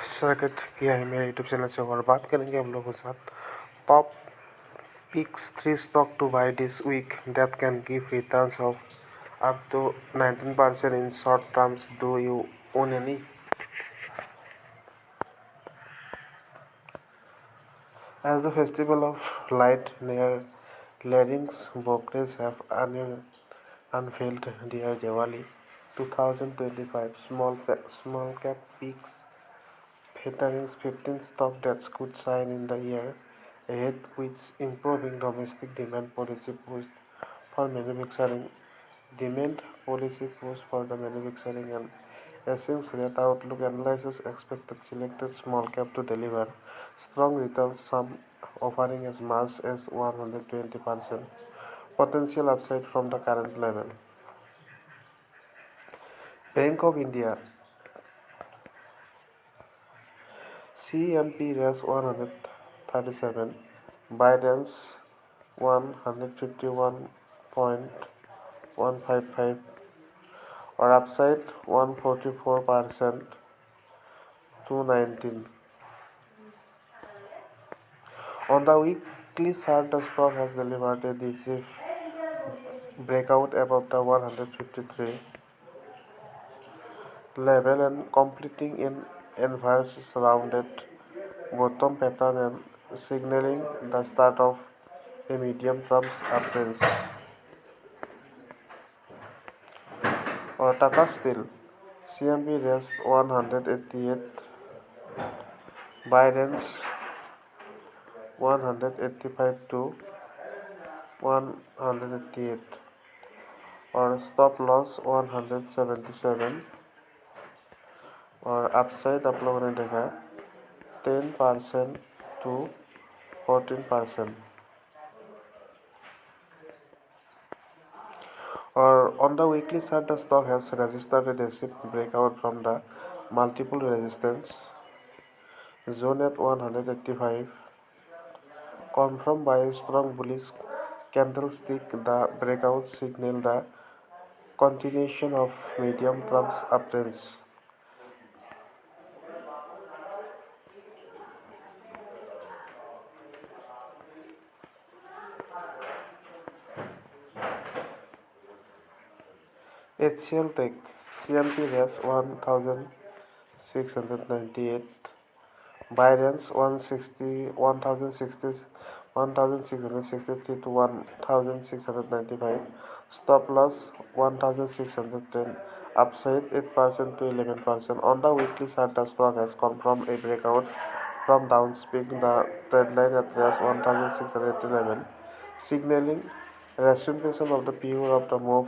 स्वागत किया है मेरे यूट्यूब चैनल से। और बात करेंगे हम लोग के साथ top picks 3 stock to buy this week that can give returns of up to 19% in short terms. Do you own any? As the festival of light near Larynx brokers have unveiled their Diwali 2025 small cap picks featuring 15 stocks that could shine in the year ahead with improving domestic demand policy push for manufacturing. Demand policy push for the manufacturing and Essence rate outlook analysis expected selected small cap to deliver strong returns, some offering as much as 120% potential upside from the current level. Bank of India CMP raise 137, Biden's 151.155 or upside 144% to 19. On the weekly chart, the stock has delivered a decisive breakout above the 153 level and completing an inverse rounded bottom pattern and signaling the start of a medium-term uptrend. Tata Steel CMB raised 188, Biden's 185 to 188 or stop loss 177 और upside आप लोगों ने देखा 10% to 14%. Or on the weekly chart, the stock has registered a decisive breakout from the multiple resistance zone at 185, confirmed by a strong bullish candlestick. The breakout signaled the continuation of medium-term uptrends. HCL Tech CMP raise 1,698, Biden's 1,663 to 1,695, stop loss 1,610, upside 8% to 11%. On the weekly chart, the stock has confirmed a breakout from downspeak the trend line at 1,611, signaling resumption of the pure of the move